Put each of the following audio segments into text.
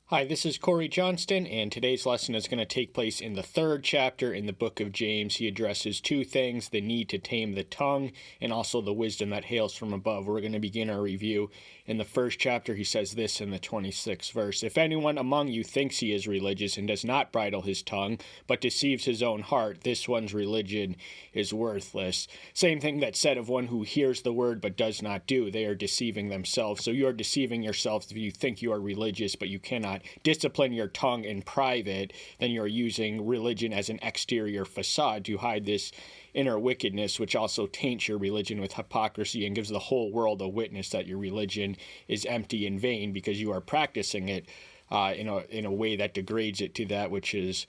Hi, this is Corey Johnston, and today's lesson is going to take place in the third chapter in the book of James. He addresses two things: the need to tame the tongue and also the wisdom that hails from above. We're going to begin our review. In the first chapter, he says this in the 26th verse: "If anyone among you thinks he is religious and does not bridle his tongue, but deceives his own heart, this one's religion is worthless." Same thing that's said of one who hears the word but does not do. They are deceiving themselves. So you are deceiving yourselves if you think you are religious, but you cannot discipline your tongue in private. Then you're using religion as an exterior facade to hide this inner wickedness, which also taints your religion with hypocrisy and gives the whole world a witness that your religion is empty and vain because you are practicing it in a way that degrades it to that which is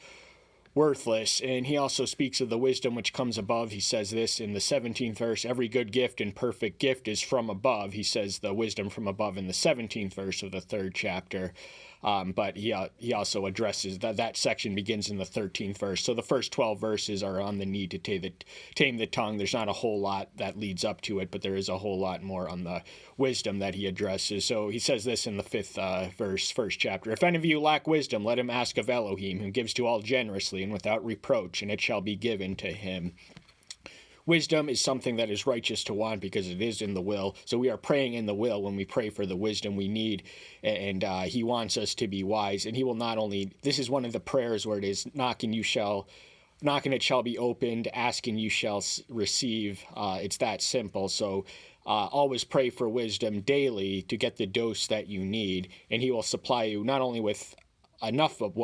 worthless. And he also speaks of the wisdom which comes above. He says this in the 17th verse: "Every good gift and perfect gift is from above." He says the wisdom from above in the 17th verse of the third chapter. But he also addresses that section begins in the 13th verse. So the first 12 verses are on the need to tame the tongue. There's not a whole lot that leads up to it, but there is a whole lot more on the wisdom that he addresses. So he says this in the 5th verse, first chapter: "If any of you lack wisdom, let him ask of Elohim, who gives to all generously and without reproach, and it shall be given to him." Wisdom is something that is righteous to want because it is in the will. So we are praying in the will when we pray for the wisdom we need. And he wants us to be wise. And he will not only, this is one of the prayers where it is, knocking it shall be opened, asking you shall receive. It's that simple. So always pray for wisdom daily to get the dose that you need. And he will supply you not only with enough of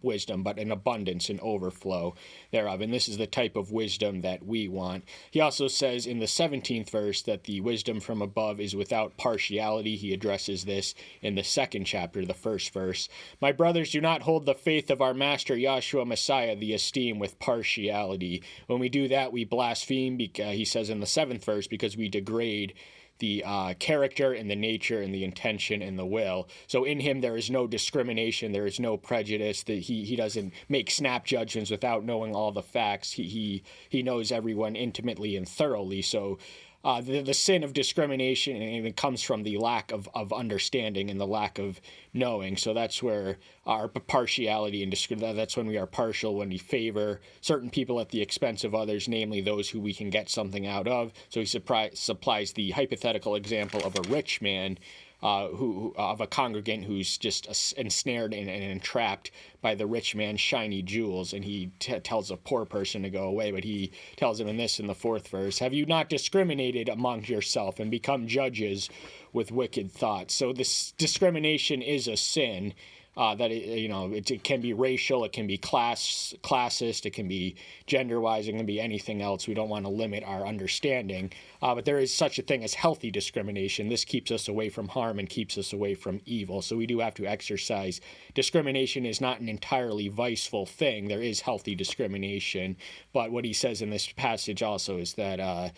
wisdom, but an abundance and overflow thereof. And this is the type of wisdom that we want. He also says in the 17th verse that the wisdom from above is without partiality. He addresses this in the 2nd chapter, the 1st verse: "My brothers, do not hold the faith of our Master Yahshua Messiah, the esteem, with partiality." When we do that, we blaspheme, he says in the 7th verse, because we degrade the character and the nature and the intention and the will. So in him there is no discrimination, there is no prejudice. That he doesn't make snap judgments without knowing all the facts. He knows everyone intimately and thoroughly. So the sin of discrimination, and it comes from the lack of understanding and the lack of knowing. So that's where our partiality and that's when we are partial, when we favor certain people at the expense of others, namely those who we can get something out of. So he supplies the hypothetical example of a rich man of a congregant who's just ensnared and entrapped by the rich man's shiny jewels, and he tells a poor person to go away. But he tells him in the 4th verse: "Have you not discriminated among yourself and become judges with wicked thoughts?" So this discrimination is a sin. It can be racial, it can be classist, it can be gender-wise, it can be anything else. We don't want to limit our understanding, but there is such a thing as healthy discrimination. This keeps us away from harm and keeps us away from evil. So we do have to exercise. Discrimination is not an entirely viceful thing. There is healthy discrimination, but what he says in this passage also is that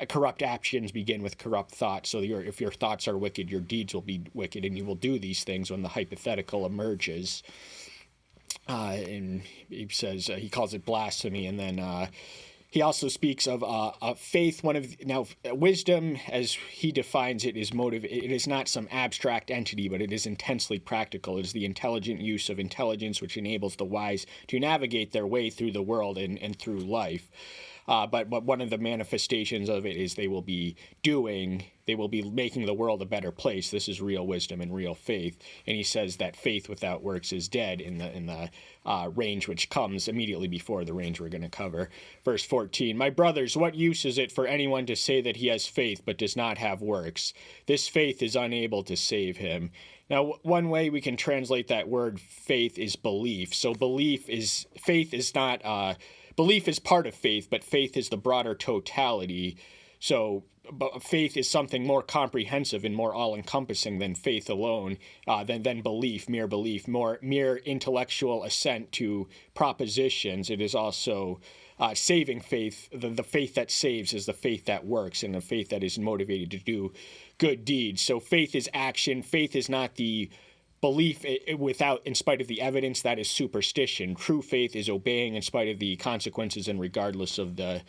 corrupt actions begin with corrupt thoughts. So if your thoughts are wicked, your deeds will be wicked, and you will do these things when the hypothetical emerges. And he says, he calls it blasphemy. And then he also speaks of faith. Wisdom, as he defines it, is motive. It is not some abstract entity, but it is intensely practical. It is the intelligent use of intelligence which enables the wise to navigate their way through the world and through life. But one of the manifestations of it is they will be making the world a better place. This is real wisdom and real faith. And he says that faith without works is dead in the range which comes immediately before the range we're going to cover. Verse 14: "My brothers, what use is it for anyone to say that he has faith but does not have works? This faith is unable to save him." Now, one way we can translate that word faith is belief. So belief is part of faith, but faith is the broader totality. So faith is something more comprehensive and more all-encompassing than faith alone, than belief, mere intellectual assent to propositions. It is also saving faith. The faith that saves is the faith that works, and the faith that is motivated to do good deeds. So faith is action. Faith is not the belief in spite of the evidence. That is superstition. True faith is obeying in spite of the consequences and regardless of the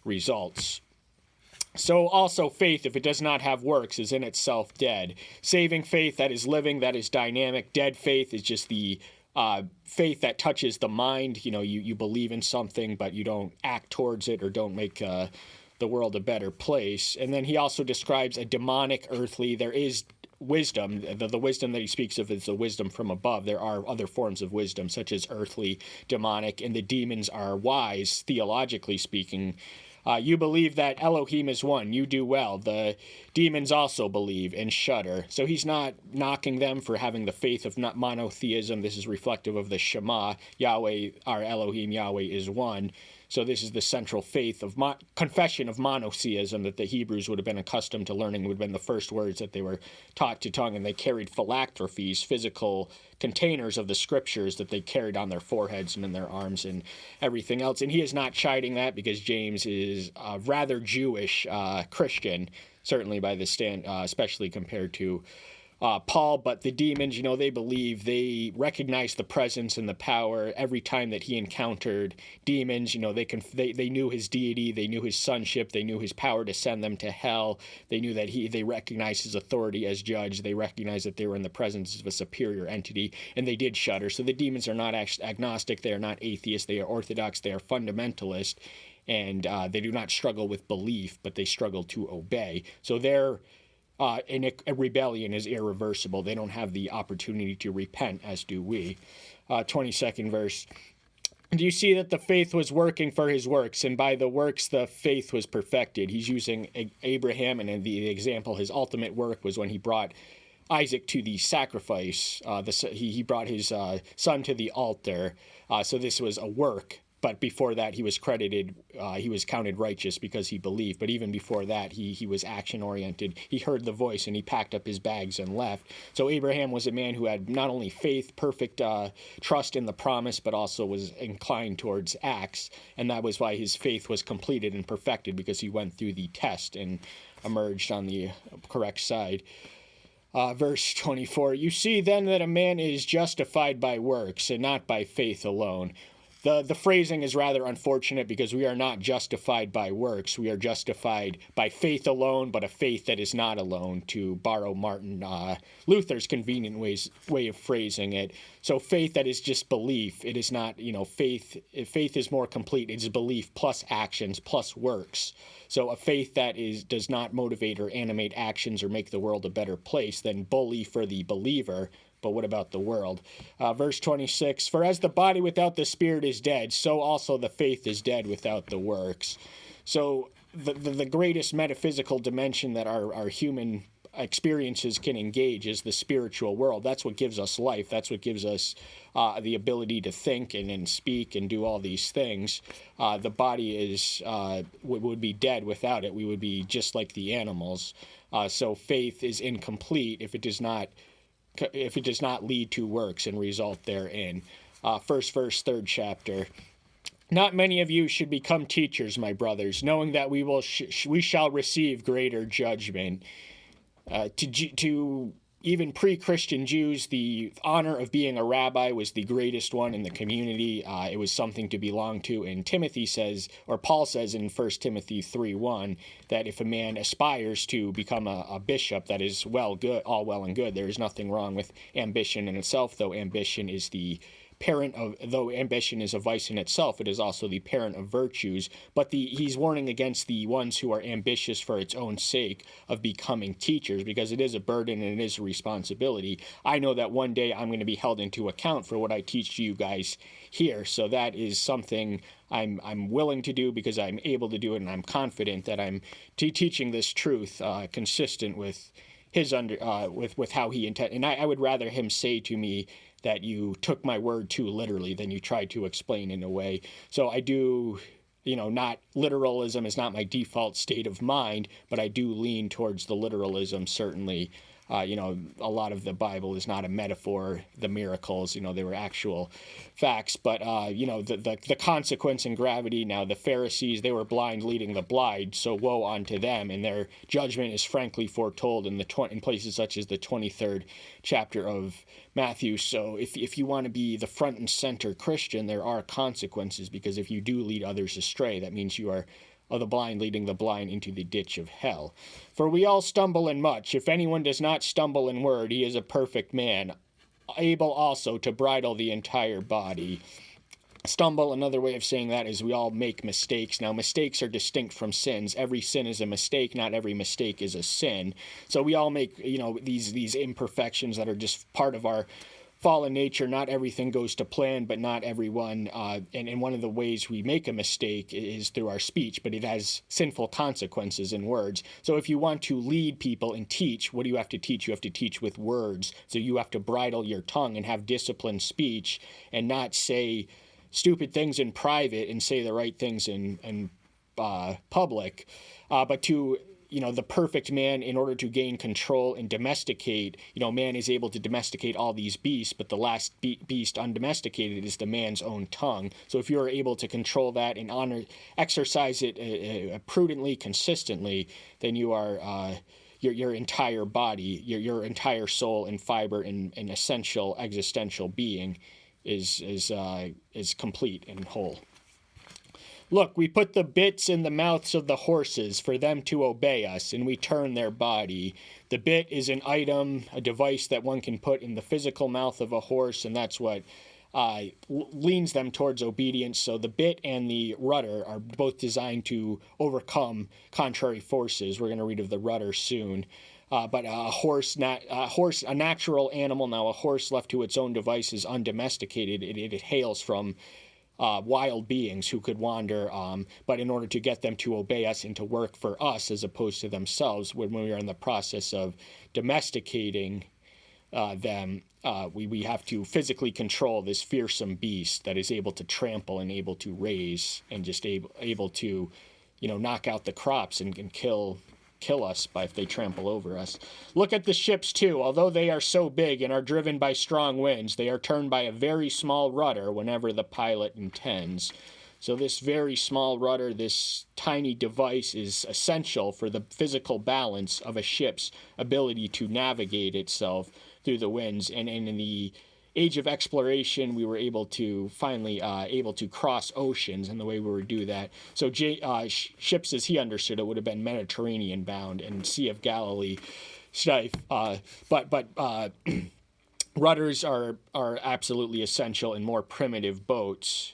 results. So also faith, if it does not have works, is in itself dead. Saving faith, that is living, that is dynamic. Dead faith is just the faith that touches the mind. You believe in something, but you don't act towards it or don't make the world a better place. And then he also describes a demonic earthly. There is wisdom. The wisdom that he speaks of is the wisdom from above. There are other forms of wisdom, such as earthly, demonic, and the demons are wise, theologically speaking. You believe that Elohim is one. You do well. The demons also believe and shudder. So he's not knocking them for having the faith of not monotheism. This is reflective of the Shema. Yahweh, our Elohim, Yahweh is one. So this is the central faith of confession of monotheism that the Hebrews would have been accustomed to learning, would have been the first words that they were taught to tongue, and they carried phylacteries, physical containers of the scriptures that they carried on their foreheads and in their arms and everything else. And he is not chiding that because James is a rather Jewish Christian, certainly by the stand, especially compared to Paul. But the demons, they believe, they recognize the presence and the power every time that he encountered demons. They knew his deity, they knew his sonship, they knew his power to send them to hell. They knew that they recognized his authority as judge. They recognized that they were in the presence of a superior entity, and they did shudder. So the demons are not agnostic, they are not atheists, they are orthodox, they are fundamentalist, and they do not struggle with belief, but they struggle to obey. So they're and a rebellion is irreversible. They don't have the opportunity to repent as do we. 22nd verse. Do you see that the faith was working for his works, and by the works the faith was perfected? He's using Abraham, and in the example, his ultimate work was when he brought Isaac to the sacrifice. He brought his son to the altar. So this was a work. But before that, he was counted righteous because he believed. But even before that, he was action-oriented. He heard the voice, and he packed up his bags and left. So Abraham was a man who had not only faith, perfect trust in the promise, but also was inclined towards acts. And that was why his faith was completed and perfected, because he went through the test and emerged on the correct side. Verse 24, you see then that a man is justified by works and not by faith alone. The phrasing is rather unfortunate because we are not justified by works. We are justified by faith alone, but a faith that is not alone, to borrow Martin Luther's convenient way of phrasing it. So faith that is just belief. It is not, faith. If faith is more complete, it's belief plus actions plus works. So a faith that does not motivate or animate actions or make the world a better place, then bully for the believer. But what about the world? Verse 26, for as the body without the spirit is dead, so also the faith is dead without the works. So the greatest metaphysical dimension that our human experiences can engage is the spiritual world. That's what gives us life. That's what gives us the ability to think and speak and do all these things. The body would be dead without it. We would be just like the animals. So faith is incomplete if it does not lead to works and result therein. First verse, third chapter. Not many of you should become teachers, my brothers, knowing that we shall receive greater judgment. To even pre-Christian Jews, the honor of being a rabbi was the greatest one in the community. It was something to belong to. And Paul says in 1 Timothy 3:1 that if a man aspires to become a bishop, that is all well and good. There is nothing wrong with ambition in itself, though ambition is though ambition is a vice in itself, it is also the parent of virtues. But he's warning against the ones who are ambitious for its own sake of becoming teachers, because it is a burden and it is a responsibility. I know that one day I'm going to be held into account for what I teach to you guys here. So that is something I'm willing to do because I'm able to do it, and I'm confident that I'm teaching this truth consistent with his with how he intended. And I would rather him say to me that you took my word too literally than you tried to explain in a way. So I do, not literalism is not my default state of mind, but I do lean towards the literalism, certainly. A lot of the Bible is not a metaphor. The miracles, they were actual facts. But, the consequence and gravity. Now, the Pharisees, they were blind leading the blind, so woe unto them. And their judgment is frankly foretold in places such as the 23rd chapter of Matthew. So if you want to be the front and center Christian, there are consequences, because if you do lead others astray, that means you are of the blind, leading the blind into the ditch of hell. For we all stumble in much. If anyone does not stumble in word, he is a perfect man, able also to bridle the entire body. Stumble, another way of saying that is we all make mistakes. Now, mistakes are distinct from sins. Every sin is a mistake. Not every mistake is a sin. So we all make, these imperfections that are just part of our fallen nature. Not everything goes to plan, but not everyone. And one of the ways we make a mistake is through our speech, but it has sinful consequences in words. So if you want to lead people and teach, what do you have to teach? You have to teach with words. So you have to bridle your tongue and have disciplined speech and not say stupid things in private and say the right things in public, but to the perfect man, in order to gain control and domesticate, man is able to domesticate all these beasts, but the last beast undomesticated is the man's own tongue. So if you're able to control that and exercise it prudently, consistently, then you are your entire body, your entire soul and fiber and essential existential being is complete and whole. Look, we put the bits in the mouths of the horses for them to obey us, and we turn their body. The bit is an item, a device that one can put in the physical mouth of a horse, and that's what leans them towards obedience. So the bit and the rudder are both designed to overcome contrary forces. We're going to read of the rudder soon. But a natural animal. Now, a horse left to its own devices, undomesticated, it hails from wild beings who could wander. But in order to get them to obey us and to work for us as opposed to themselves, when we are in the process of domesticating them, we have to physically control this fearsome beast that is able to trample and able to raise and just able to, knock out the crops and kill us if they trample over us. Look at the ships too. Although they are so big and are driven by strong winds, they are turned by a very small rudder whenever the pilot intends. So this very small rudder, this tiny device, is essential for the physical balance of a ship's ability to navigate itself through the winds. And in the age of exploration, we were able to finally cross oceans, and the way we would do that. So ships, as he understood it, would have been Mediterranean bound and Sea of Galilee strife. But rudders are absolutely essential in more primitive boats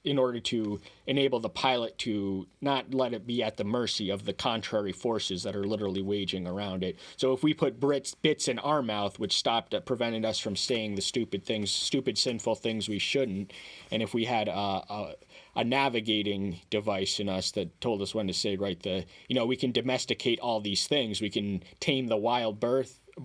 in order to enable the pilot to not let it be at the mercy of the contrary forces that are literally waging around it. So if we put bits in our mouth, which prevented us from saying the stupid sinful things we shouldn't, and if we had a navigating device in us that told us when to say we can domesticate all these things. We can tame the wild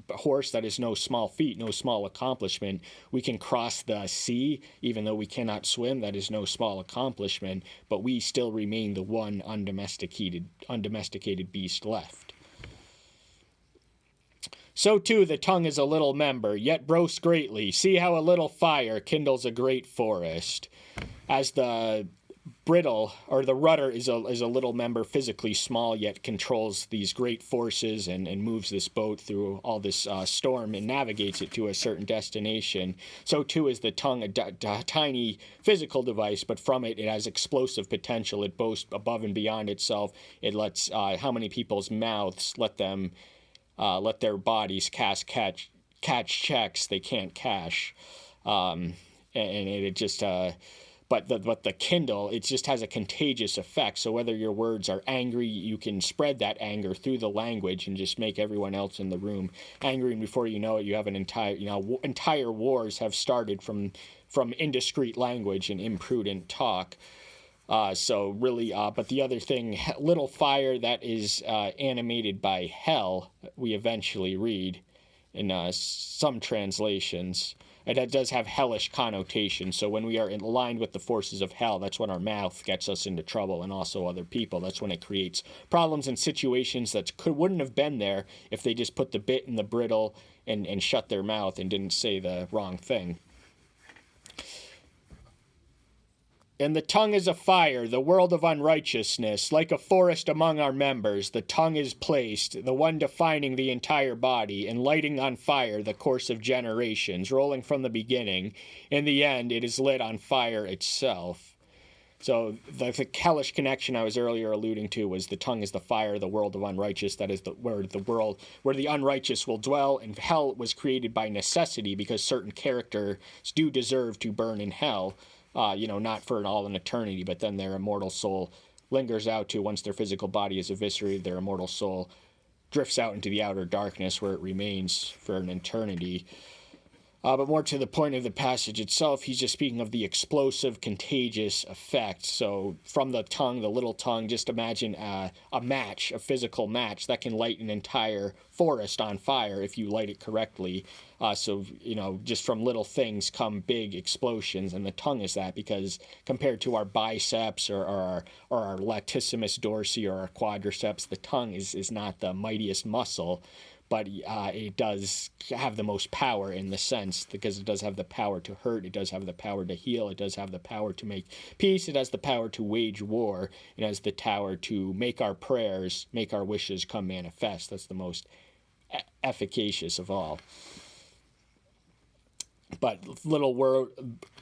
horse. That is no small feat, no small accomplishment. We can cross the sea, even though we cannot swim. That is no small accomplishment, but we still remain the one undomesticated beast left. So too the tongue is a little member, yet boasts greatly. See how a little fire kindles a great forest. As the brittle, or the rudder, is a little member, physically small, yet controls these great forces and moves this boat through all this storm and navigates it to a certain destination. So too is the tongue, a tiny physical device, but from it has explosive potential. It boasts above and beyond itself. It lets how many people's mouths let their bodies catch checks they can't cash, and it just. But the Kindle, it just has a contagious effect. So whether your words are angry, you can spread that anger through the language and just make everyone else in the room angry. And before you know it, you have entire wars have started from indiscreet language and imprudent talk. So really, but the other thing, little fire, that is animated by hell, we eventually read in some translations. It does have hellish connotation. So when we are aligned with the forces of hell, that's when our mouth gets us into trouble, and also other people. That's when it creates problems and situations that wouldn't have been there if they just put the bit in the brittle and shut their mouth and didn't say the wrong thing. And the tongue is a fire, the world of unrighteousness. Like a forest among our members, the tongue is placed, the one defining the entire body, and lighting on fire the course of generations, rolling from the beginning. In the end, it is lit on fire itself. So the hellish connection I was earlier alluding to was the tongue is the fire, the world of unrighteous. That is where the unrighteous will dwell. And hell was created by necessity because certain characters do deserve to burn in hell. Not for all an eternity, but then their immortal soul lingers out to, once their physical body is eviscerated, their immortal soul drifts out into the outer darkness where it remains for an eternity. But more to the point of the passage itself, he's just speaking of the explosive, contagious effect. So from the tongue, the little tongue, just imagine a physical match that can light an entire forest on fire if you light it correctly. Just from little things come big explosions, and the tongue is that, because compared to our biceps or our latissimus dorsi or our quadriceps, the tongue is not the mightiest muscle. But it does have the most power in the sense, because it does have the power to hurt, it does have the power to heal, it does have the power to make peace, it has the power to wage war, it has the power to make our prayers, make our wishes come manifest. That's the most efficacious of all. But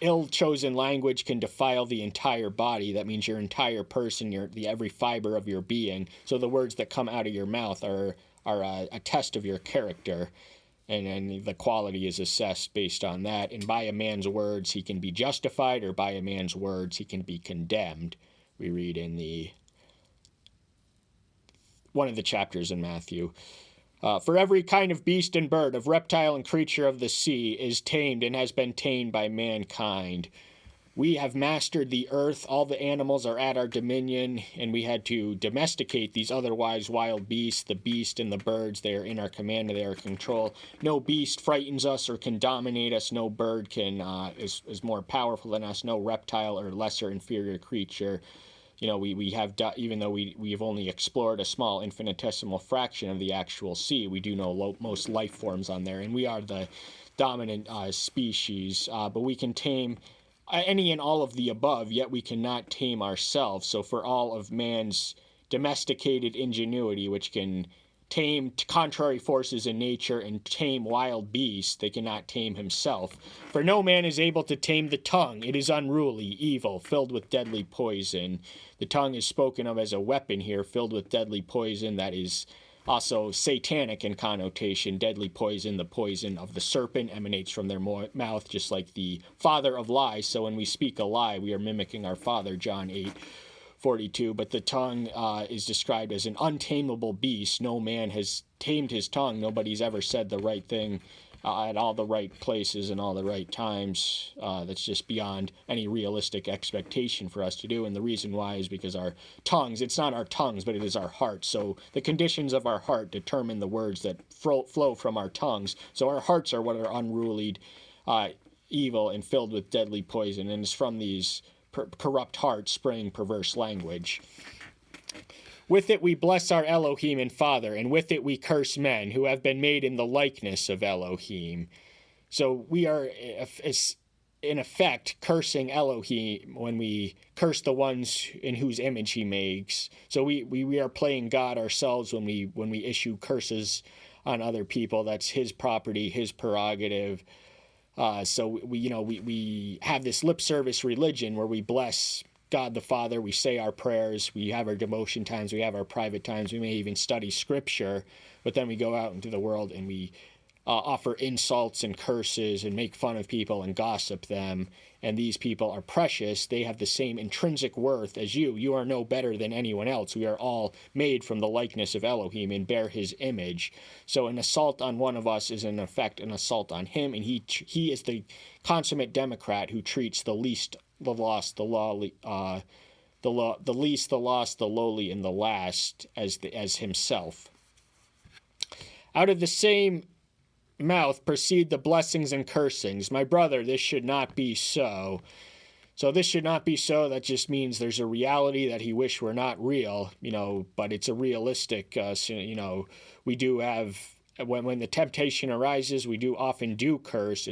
ill-chosen language can defile the entire body. That means your entire person, every fiber of your being. So the words that come out of your mouth are a test of your character, and the quality is assessed based on that. And by a man's words he can be justified, or by a man's words he can be condemned. We read in one of the chapters in Matthew. For every kind of beast and bird, of reptile and creature of the sea is tamed and has been tamed by mankind. We have mastered the earth, all the animals are at our dominion, and we had to domesticate these otherwise wild beasts, the beast and the birds. They are in our command, they are control. No beast frightens us or can dominate us, no bird is more powerful than us, no reptile or lesser inferior creature. We have, even though we have only explored a small infinitesimal fraction of the actual sea, we do know most life forms on there, and we are the dominant species, but we can tame any and all of the above, yet we cannot tame ourselves. So for all of man's domesticated ingenuity, which can tame contrary forces in nature and tame wild beasts, they cannot tame himself. For no man is able to tame the tongue. It is unruly, evil, filled with deadly poison. The tongue is spoken of as a weapon here, filled with deadly poison. That is also satanic in connotation. Deadly poison, the poison of the serpent, emanates from their mouth, just like the father of lies. So when we speak a lie, we are mimicking our father, John 8:42. But the tongue is described as an untamable beast. No man has tamed his tongue. Nobody's ever said the right thing at all the right places and all the right times. That's just beyond any realistic expectation for us to do. And the reason why is because our tongues, it's not our tongues, but it is our hearts. So the conditions of our heart determine the words that flow from our tongues. So our hearts are what are unruly, evil, and filled with deadly poison. And it's from these corrupt hearts spring perverse language. With it we bless our Elohim and Father, and with it we curse men who have been made in the likeness of Elohim. So we are, in effect, cursing Elohim when we curse the ones in whose image he makes. So we are playing God ourselves when we issue curses on other people. That's his property, his prerogative. So we have this lip service religion where we bless God the Father, we say our prayers, we have our devotion times, we have our private times, we may even study scripture, but then we go out into the world and we offer insults and curses and make fun of people and gossip them. And these people are precious. They have the same intrinsic worth as you. You are no better than anyone else. We are all made from the likeness of Elohim and bear his image. So an assault on one of us is in effect an assault on him, and he is the consummate Democrat who treats the least, the lost, the lowly, the least, the lost, the lowly, and the last as himself. Out of the same mouth proceed the blessings and cursings. My brother, this should not be so. So this should not be so. That just means there's a reality that he wished were not real, but it's a realistic, we do have, when the temptation arises, we do often curse.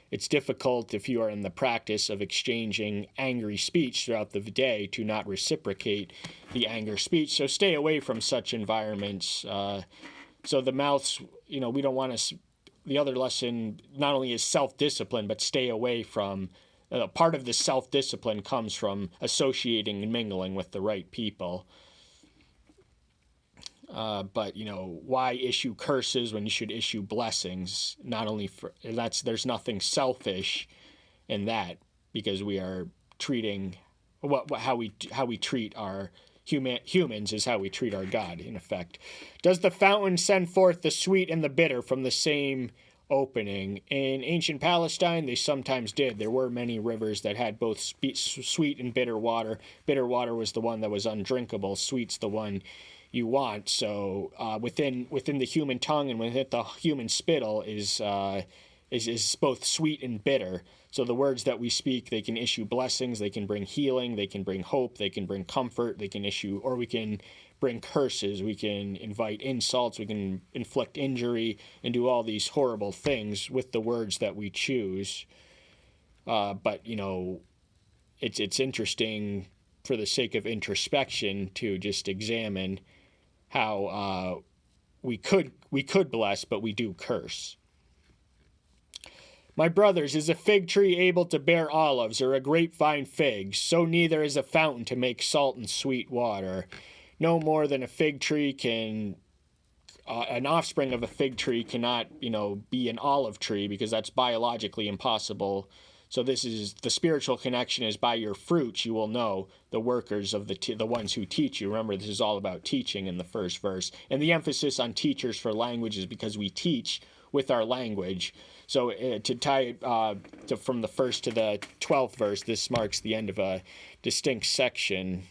It's difficult if you are in the practice of exchanging angry speech throughout the day to not reciprocate the anger speech. So stay away from such environments. So the mouths, we don't want to. The other lesson not only is self-discipline, but stay away from part of the self-discipline comes from associating and mingling with the right people. But why issue curses when you should issue blessings? Not only for there's nothing selfish in that, because we are treating how we treat our humans is how we treat our God, in effect. Does the fountain send forth the sweet and the bitter from the same opening? In ancient Palestine, they sometimes did. There were many rivers that had both sweet and bitter water. Bitter water was the one that was undrinkable. Sweet's the one you want. So within the human tongue and within the human spittle is both sweet and bitter. So the words that we speak, they can issue blessings, they can bring healing, they can bring hope, they can bring comfort, we can bring curses, we can invite insults, we can inflict injury, and do all these horrible things with the words that we choose. But it's interesting, for the sake of introspection, to just examine how we could bless, but we do curse. My brothers, is a fig tree able to bear olives, or a grapevine figs? So neither is a fountain to make salt and sweet water. No more than a fig tree can, an offspring of a fig tree cannot, be an olive tree, because that's biologically impossible. So this is, the spiritual connection is by your fruits you will know the workers of the ones who teach you. Remember, this is all about teaching in the first verse. And the emphasis on teachers for language is because we teach with our language. So to tie from the first to the 12th verse, this marks the end of a distinct section.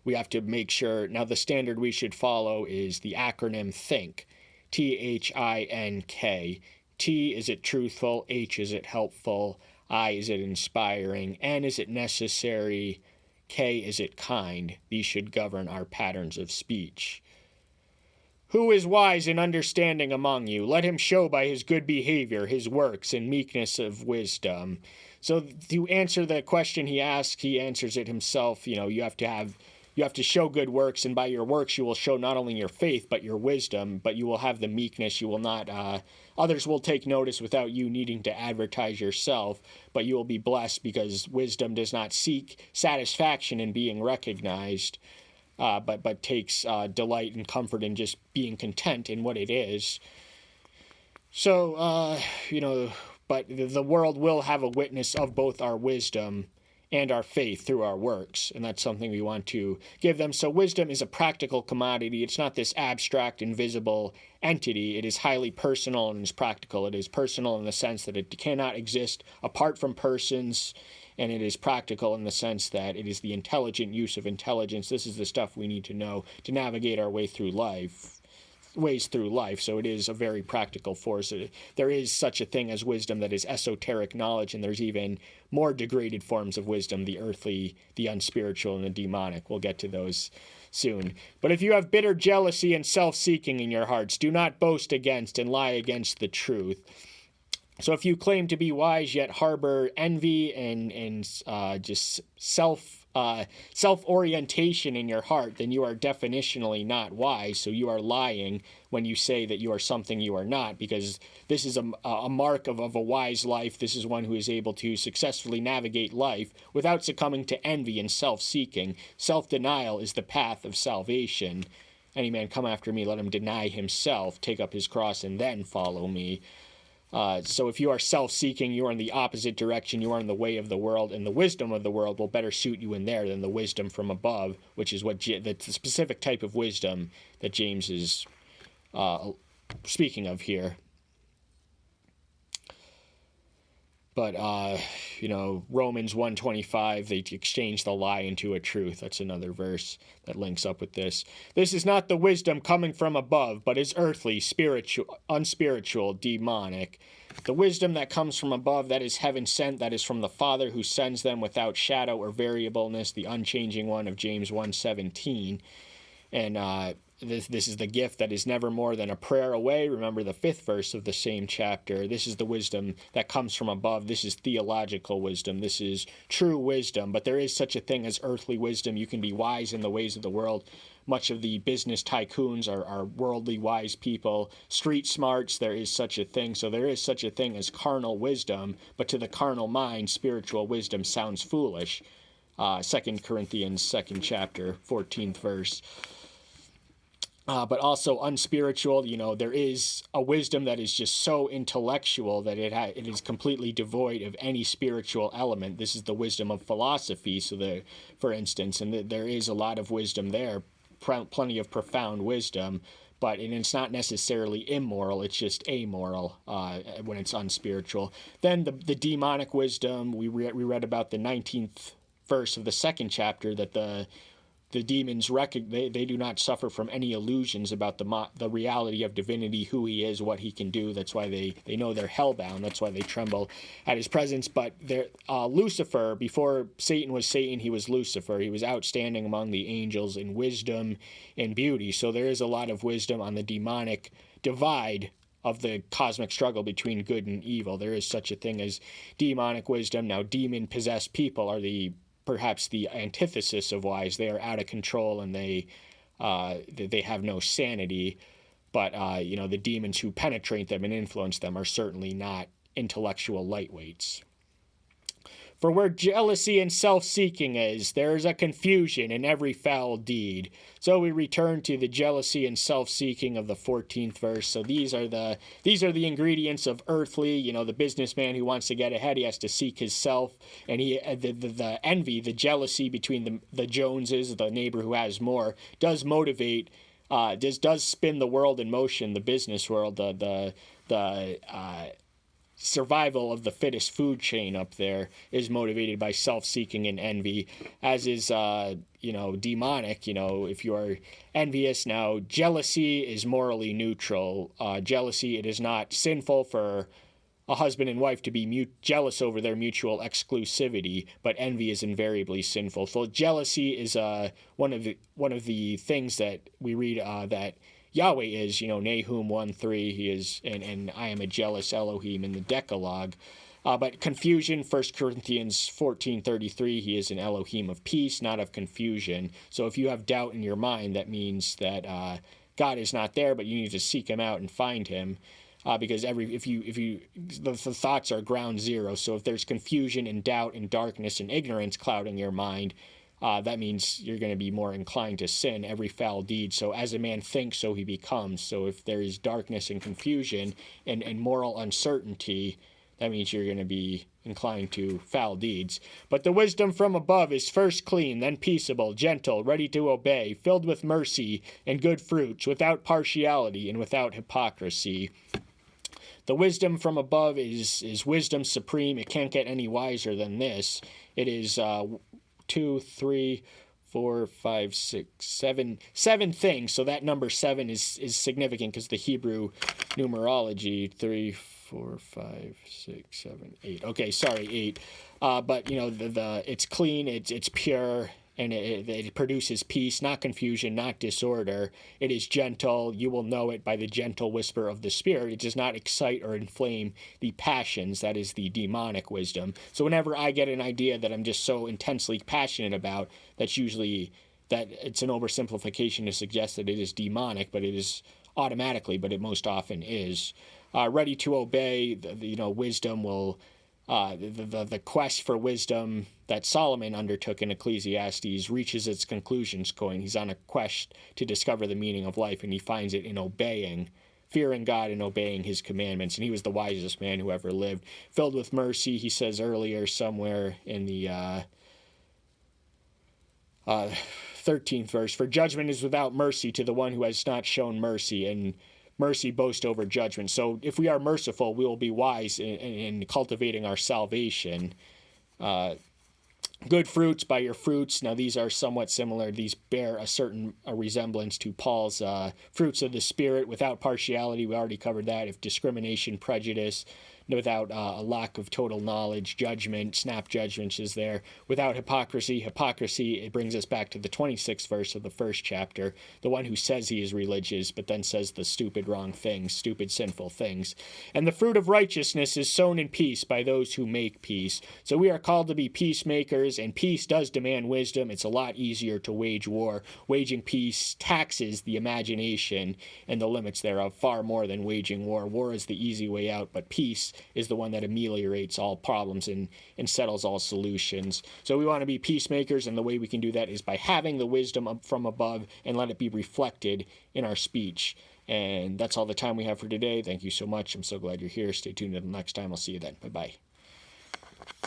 We have to make sure. Now, the standard we should follow is the acronym THINK. THINK. T, is it truthful? H, is it helpful? I, is it inspiring? N, is it necessary? K, is it kind? These should govern our patterns of speech. Who is wise and understanding among you? Let him show by his good behavior, his works, and meekness of wisdom. So to answer the question he asks, he answers it himself. You have to show good works, and by your works you will show not only your faith but your wisdom. But you will have the meekness. You will not. Others will take notice without you needing to advertise yourself. But you will be blessed, because wisdom does not seek satisfaction in being recognized, but takes delight and comfort in just being content in what it is. So but the world will have a witness of both our wisdom and our faith through our works, and that's something we want to give them. So wisdom is a practical commodity. It's not this abstract, invisible entity. It is highly personal and is practical. It is personal in the sense that it cannot exist apart from persons, and it is practical in the sense that it is the intelligent use of intelligence. This is the stuff we need to know to navigate our ways through life. So it is a very practical force. There is such a thing as wisdom that is esoteric knowledge, and there's even more degraded forms of wisdom, the earthly, the unspiritual, and the demonic. We'll get to those soon. But if you have bitter jealousy and self-seeking in your hearts, do not boast against and lie against the truth. So if you claim to be wise yet harbor envy and just self-orientation in your heart, then you are definitionally not wise. So you are lying when you say that you are something you are not, because this is a mark of a wise life. This is one who is able to successfully navigate life without succumbing to envy and self-seeking. Self-denial is the path of salvation. Any man come after me, let him deny himself, take up his cross, and then follow me. So if you are self-seeking, you are in the opposite direction. You are in the way of the world, and the wisdom of the world will better suit you in there than the wisdom from above, which is the specific type of wisdom that James is speaking of here. But, Romans 1:25, they exchange the lie into a truth. That's another verse that links up with this. This is not the wisdom coming from above, but is earthly, spiritual, unspiritual, demonic. The wisdom that comes from above, that is heaven sent, that is from the Father who sends them without shadow or variableness, the unchanging one of James 1:17. And This is the gift that is never more than a prayer away. Remember the 5th verse of the same chapter. This is the wisdom that comes from above. This is theological wisdom. This is true wisdom. But there is such a thing as earthly wisdom. You can be wise in the ways of the world. Much of the business tycoons are worldly wise people. Street smarts, there is such a thing. So there is such a thing as carnal wisdom. But to the carnal mind, spiritual wisdom sounds foolish. 2 Corinthians 2nd chapter, 14th verse. But also unspiritual, there is a wisdom that is just so intellectual that it is completely devoid of any spiritual element. This is the wisdom of philosophy, for instance, and there is a lot of wisdom there, plenty of profound wisdom, but it's not necessarily immoral, it's just amoral when it's unspiritual. Then the demonic wisdom, we read about the 19th verse of the 2nd chapter, that the demons they do not suffer from any illusions about the reality of divinity, who he is, what he can do. That's why they know they're hellbound. That's why they tremble at his presence. But Lucifer, before Satan was Satan, he was Lucifer. He was outstanding among the angels in wisdom and beauty. So there is a lot of wisdom on the demonic divide of the cosmic struggle between good and evil. There is such a thing as demonic wisdom. Now, demon-possessed people are perhaps the antithesis of wise. They are out of control and they have no sanity. But the demons who penetrate them and influence them are certainly not intellectual lightweights. For where jealousy and self-seeking is, there is a confusion in every foul deed. So we return to the jealousy and self-seeking of the 14th verse. So these are the ingredients of earthly, the businessman who wants to get ahead, he has to seek his self. And the envy, the jealousy between the Joneses, the neighbor who has more, does motivate, does spin the world in motion, the business world, the survival of the fittest food chain up there is motivated by self-seeking and envy, as is demonic. If you are envious. Now, jealousy is morally neutral. Jealousy, it is not sinful for a husband and wife to be jealous over their mutual exclusivity, but envy is invariably sinful. So jealousy is one of the things that we read that Yahweh is, Nahum 1:3, he is, and I am a jealous Elohim in the Decalogue. But confusion, 1 Corinthians 14:33, he is an Elohim of peace, not of confusion. So if you have doubt in your mind, that means that God is not there, but you need to seek him out and find him. Because the thoughts are ground zero. So if there's confusion and doubt and darkness and ignorance clouding your mind, that means you're going to be more inclined to sin, every foul deed. So as a man thinks, so he becomes. So if there is darkness and confusion and moral uncertainty, that means you're going to be inclined to foul deeds. But the wisdom from above is first clean, then peaceable, gentle, ready to obey, filled with mercy and good fruits, without partiality and without hypocrisy. The wisdom from above is wisdom supreme. It can't get any wiser than this. It is 2, 3, 4, 5, 6, 7 things. So that number 7 is significant because the Hebrew numerology, 3, 4, 5, 6, 7, 8. Okay, sorry, 8. But it's clean, it's pure, and it produces peace, not confusion, not disorder. It is gentle. You will know it by the gentle whisper of the Spirit. It does not excite or inflame the passions. That is the demonic wisdom. So whenever I get an idea that I'm just so intensely passionate about, that's usually that it's an oversimplification to suggest that it is demonic, but it is automatically, but it most often is. Ready to obey, wisdom will... the quest for wisdom that Solomon undertook in Ecclesiastes reaches its conclusions going. He's on a quest to discover the meaning of life, and he finds it in obeying, fearing God and obeying his commandments. And he was the wisest man who ever lived. Filled with mercy, he says earlier somewhere in the 13th verse, for judgment is without mercy to the one who has not shown mercy, and mercy boast over judgment. So if we are merciful, we will be wise in cultivating our salvation. Good fruits by your fruits. Now, these are somewhat similar. These bear a certain resemblance to Paul's fruits of the Spirit without partiality. We already covered that. If discrimination, prejudice, without a lack of total knowledge, judgment, snap judgments is there. Without hypocrisy, it brings us back to the 26th verse of the first chapter. The one who says he is religious, but then says the stupid, wrong things, stupid, sinful things. And the fruit of righteousness is sown in peace by those who make peace. So we are called to be peacemakers, and peace does demand wisdom. It's a lot easier to wage war. Waging peace taxes the imagination and the limits thereof far more than waging war. War is the easy way out, but peace is the one that ameliorates all problems and settles all solutions. So we want to be peacemakers, and the way we can do that is by having the wisdom up from above and let it be reflected in our speech. And that's all the time we have for today. Thank you so much. I'm so glad you're here. Stay tuned until next time. I'll see you then. Bye-bye.